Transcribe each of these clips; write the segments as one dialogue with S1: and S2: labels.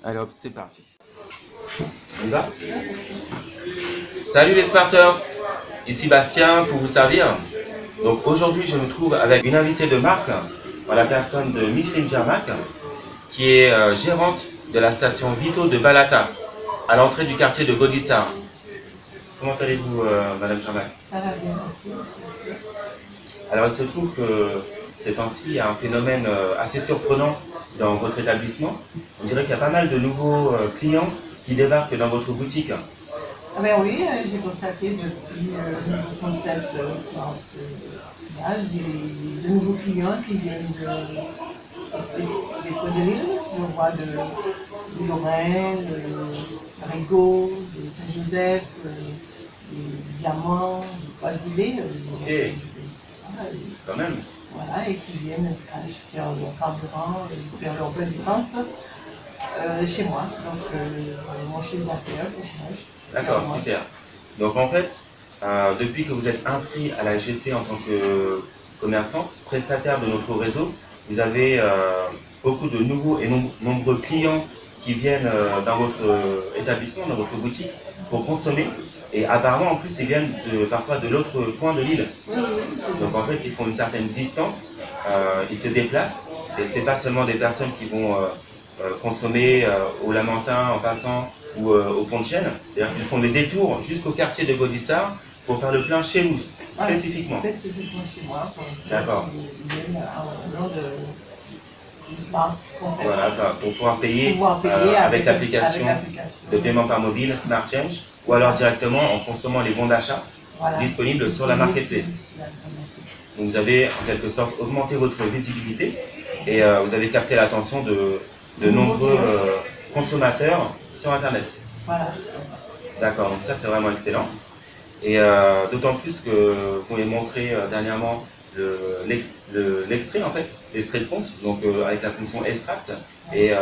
S1: Allez hop, c'est parti. On y va? Salut les Smarters, ici Bastien pour vous servir. Donc aujourd'hui je me trouve avec une invitée de marque, en la personne de Micheline Germac, qui est gérante de la station Vito de Balata, à l'entrée du quartier de Gaudissart. Comment allez-vous, Madame Germac?
S2: Ça va bien, merci.
S1: Alors il se trouve que ces temps-ci, il y a un phénomène assez surprenant dans votre établissement. On dirait qu'il y a pas mal de nouveaux clients qui débarquent dans votre boutique.
S2: Ah ben oui, j'ai constaté depuis le concept de nouveaux clients qui viennent des coins de l'île. Je vois de Lorraine, de Rigaud, de Saint-Joseph, des Diamants, de Croix-Villers.
S1: Ok, quand même.
S2: Voilà, et qui viennent acheter leur carburant, faire leur plein d'essence chez moi. Donc, mon chiffre d'affaires, échange.
S1: D'accord, super. Donc en fait, depuis que vous êtes inscrit à la GC en tant que commerçant, prestataire de notre réseau, vous avez beaucoup de nouveaux et nombreux clients qui viennent dans votre établissement, dans votre boutique, pour consommer. Et apparemment, en plus, ils viennent parfois de l'autre coin de l'île. Donc en fait, ils font une certaine distance, ils se déplacent. Et ce n'est pas seulement des personnes qui vont consommer au Lamentin en passant ou au Pont de Chêne. C'est-à-dire qu'ils font des détours jusqu'au quartier de Gaudissart pour faire le plein chez vous, spécifiquement.
S2: Spécifiquement chez moi.
S1: D'accord.
S2: Ils viennent au nom du Smart.
S1: Voilà, pour pouvoir payer avec l'application de paiement par mobile Smart Change, ou alors directement en consommant les bons d'achat disponibles sur la marketplace. Donc vous avez en quelque sorte augmenté votre visibilité et vous avez capté l'attention de nombreux consommateurs sur Internet.
S2: Voilà.
S1: D'accord, donc ça c'est vraiment excellent. Et d'autant plus que vous m'avez montré dernièrement l'extrait en fait, l'extrait de compte, donc avec la fonction extract, et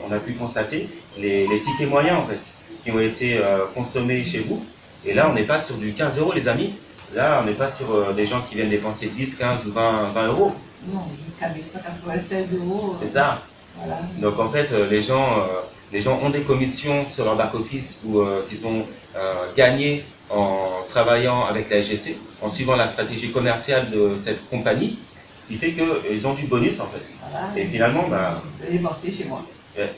S1: on a pu constater les tickets moyens en fait, qui ont été consommés chez vous. Et là on n'est pas sur du 15 € les amis, là on n'est pas sur des gens qui viennent dépenser 10, 15 ou 20 €.
S2: Non, jusqu'à 96 €.
S1: C'est ça.
S2: Voilà.
S1: Donc en fait les gens ont des commissions sur leur back-office ou qu'ils ont gagné en travaillant avec la SGC, en suivant la stratégie commerciale de cette compagnie, ce qui fait qu'ils ont du bonus en fait.
S2: Voilà.
S1: Et finalement,
S2: dépenser chez moi.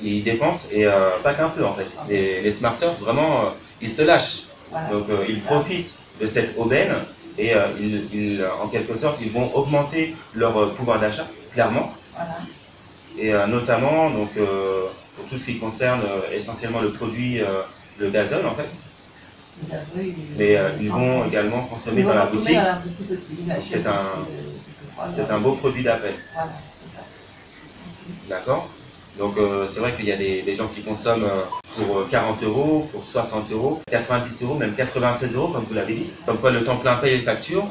S1: Ils dépensent, et pas qu'un peu en fait. Les Smarters, vraiment, ils se lâchent. Voilà. Donc ils profitent de cette aubaine et en quelque sorte, ils vont augmenter leur pouvoir d'achat, clairement.
S2: Voilà.
S1: Et notamment, donc, pour tout ce qui concerne essentiellement le produit, le gazole en fait. Mais ils vont également consommer dans la boutique. C'est un beau produit d'appel.
S2: Voilà.
S1: D'accord. Donc c'est vrai qu'il y a des gens qui consomment pour 40 €, pour 60 €, 90 €, même 96 € comme vous l'avez dit. Comme quoi le temps plein paye les factures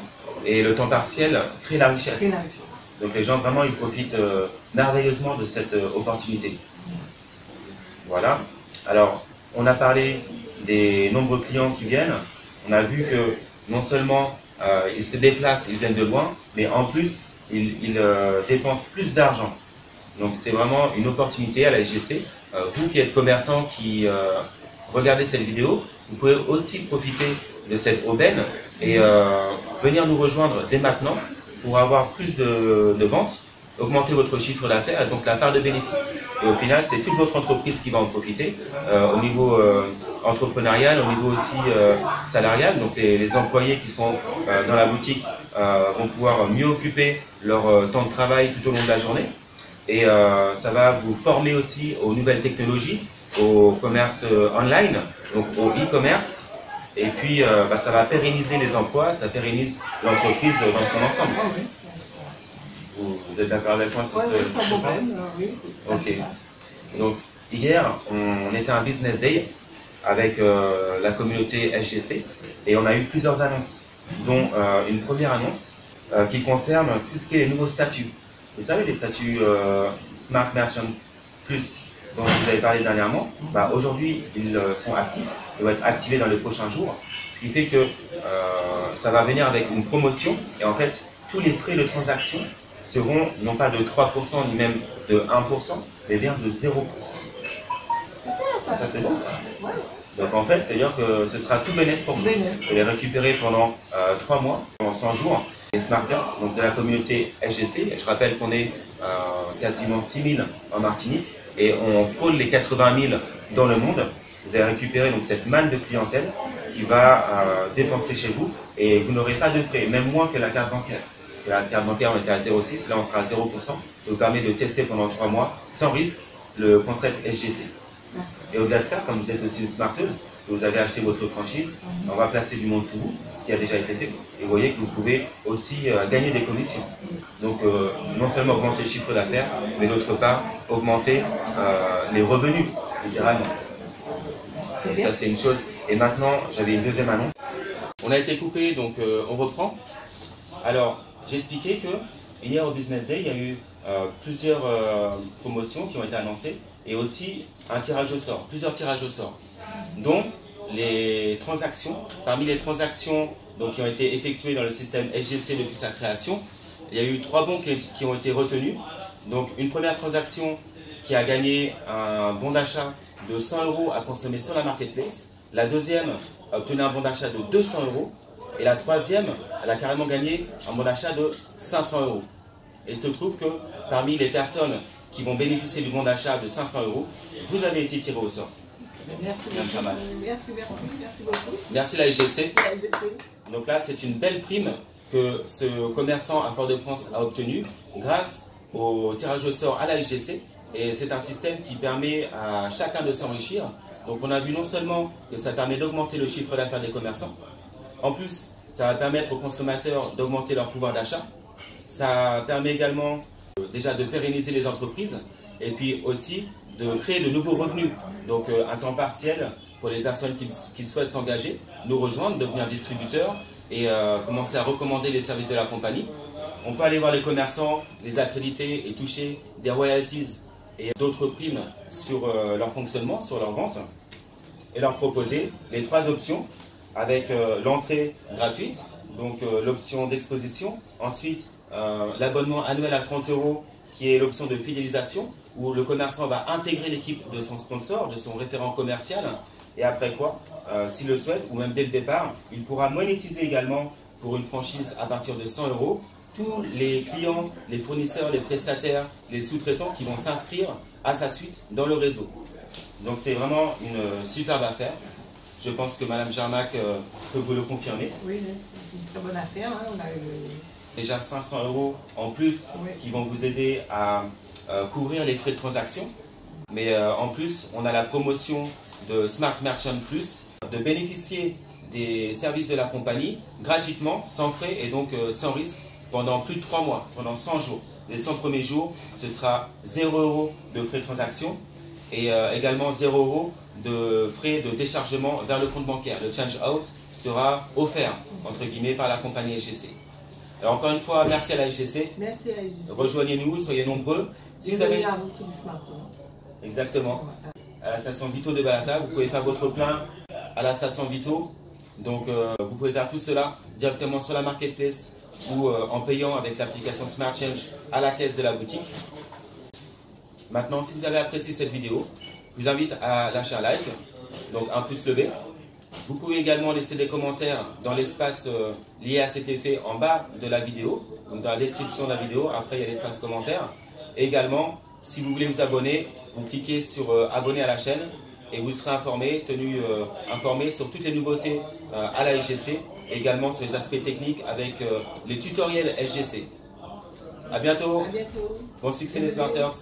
S1: et le temps partiel crée la richesse. Donc les gens vraiment ils profitent merveilleusement de cette opportunité. Voilà. Alors on a parlé des nombreux clients qui viennent. On a vu que non seulement ils se déplacent, ils viennent de loin, mais en plus ils dépensent plus d'argent. Donc c'est vraiment une opportunité à la SGC. Vous qui êtes commerçant, qui regardez cette vidéo, vous pouvez aussi profiter de cette aubaine et venir nous rejoindre dès maintenant pour avoir plus de ventes, augmenter votre chiffre d'affaires et donc la part de bénéfices. Et au final, c'est toute votre entreprise qui va en profiter au niveau entrepreneurial, au niveau aussi salarial. Donc les employés qui sont dans la boutique vont pouvoir mieux occuper leur temps de travail tout au long de la journée. Et ça va vous former aussi aux nouvelles technologies, au commerce online, donc au e-commerce. Et puis ça va pérenniser les emplois, ça pérennise l'entreprise dans son ensemble. Vous êtes d'accord avec moi sur ce point?
S2: Oui.
S1: Ok. Donc hier, on était à un business day avec la communauté SGC et on a eu plusieurs annonces, dont une première annonce qui concerne tout ce qui est les nouveaux statuts. Vous savez, les statuts Smart Merchant Plus dont je vous avais parlé dernièrement, aujourd'hui ils sont actifs, ils vont être activés dans les prochains jours, ce qui fait que ça va venir avec une promotion et en fait tous les frais de transaction seront non pas de 3% ni même de 1%, mais bien de 0%. Ça c'est bon ça.
S2: Ouais.
S1: Donc en fait, c'est-à-dire que ce sera tout bénéfique pour vous.
S2: Bénéfique.
S1: Vous les récupérer pendant 3 mois, pendant 100 jours. Les Smarters, donc de la communauté SGC. Je rappelle qu'on est quasiment 6 000 en Martinique et on frôle les 80 000 dans le monde. Vous allez récupérer donc cette manne de clientèle qui va dépenser chez vous et vous n'aurez pas de frais, même moins que la carte bancaire. La carte bancaire, on était à 0,6, là on sera à 0%. Ça vous permet de tester pendant 3 mois sans risque le concept SGC. Et au-delà de ça, comme vous êtes aussi une smarteuse, vous avez acheté votre franchise, on va placer du monde sous vous, ce qui a déjà été fait. Et vous voyez que vous pouvez aussi gagner des commissions. Donc non seulement augmenter le chiffre d'affaires, mais d'autre part augmenter les revenus, littéralement. Donc ça c'est une chose. Et maintenant, j'avais une deuxième annonce. On a été coupé, donc on reprend. Alors, j'expliquais que hier au Business Day, il y a eu plusieurs promotions qui ont été annoncées et aussi un tirage au sort, plusieurs tirages au sort, dont les transactions. Parmi les transactions donc, qui ont été effectuées dans le système SGC depuis sa création, il y a eu 3 bons qui ont été retenus. Donc une première transaction qui a gagné un bon d'achat de 100 € à consommer sur la marketplace. La deuxième a obtenu un bon d'achat de 200 €. Et la troisième, elle a carrément gagné un bon d'achat de 500 €. Et il se trouve que parmi les personnes qui vont bénéficier du bon d'achat de 500 €, vous avez été tiré au sort.
S2: Merci beaucoup. Merci beaucoup.
S1: Merci la SGC. Donc là, c'est une belle prime que ce commerçant à Fort-de-France a obtenue grâce au tirage au sort à la SGC. Et c'est un système qui permet à chacun de s'enrichir. Donc on a vu non seulement que ça permet d'augmenter le chiffre d'affaires des commerçants, en plus ça va permettre aux consommateurs d'augmenter leur pouvoir d'achat. Ça permet également déjà de pérenniser les entreprises et puis aussi de créer de nouveaux revenus. Donc un temps partiel pour les personnes qui souhaitent s'engager, nous rejoindre, devenir distributeurs et commencer à recommander les services de la compagnie. On peut aller voir les commerçants, les accréditer et toucher des royalties et d'autres primes sur leur fonctionnement, sur leur vente, et leur proposer les 3 options avec l'entrée gratuite, donc l'option d'exposition, ensuite l'abonnement annuel à 30 € qui est l'option de fidélisation où le commerçant va intégrer l'équipe de son sponsor, de son référent commercial, et après quoi, s'il le souhaite, ou même dès le départ, il pourra monétiser également pour une franchise à partir de 100 € tous les clients, les fournisseurs, les prestataires, les sous-traitants qui vont s'inscrire à sa suite dans le réseau. Donc c'est vraiment une superbe affaire. Je pense que Madame Jarmac peut vous le confirmer.
S2: Oui, c'est une très bonne affaire. Hein. On a
S1: déjà 500 € en plus qui vont vous aider à couvrir les frais de transaction. Mais en plus, on a la promotion de Smart Merchant Plus, de bénéficier des services de la compagnie gratuitement, sans frais et donc sans risque pendant plus de 3 mois, pendant 100 jours. Les 100 premiers jours, ce sera 0 € de frais de transaction et également 0 € de frais de déchargement vers le compte bancaire. Le change out sera offert, entre guillemets, par la compagnie SGC. Alors encore une fois, merci à la SGC.
S2: Merci à la SGC.
S1: Rejoignez-nous, soyez nombreux. Si vous avez... Exactement. À la station Vito de Balata, vous pouvez faire votre plein à la station Vito. Donc vous pouvez faire tout cela directement sur la marketplace ou en payant avec l'application Smart Change à la caisse de la boutique. Maintenant, si vous avez apprécié cette vidéo, je vous invite à lâcher un like, donc un pouce levé. Vous pouvez également laisser des commentaires dans l'espace lié à cet effet en bas de la vidéo, donc dans la description de la vidéo. Après, il y a l'espace commentaires. Et également, si vous voulez vous abonner, vous cliquez sur abonner à la chaîne et vous serez tenu informé sur toutes les nouveautés à la SGC et également sur les aspects techniques avec les tutoriels SGC. À bientôt.
S2: À bientôt.
S1: Bon succès les Smarters.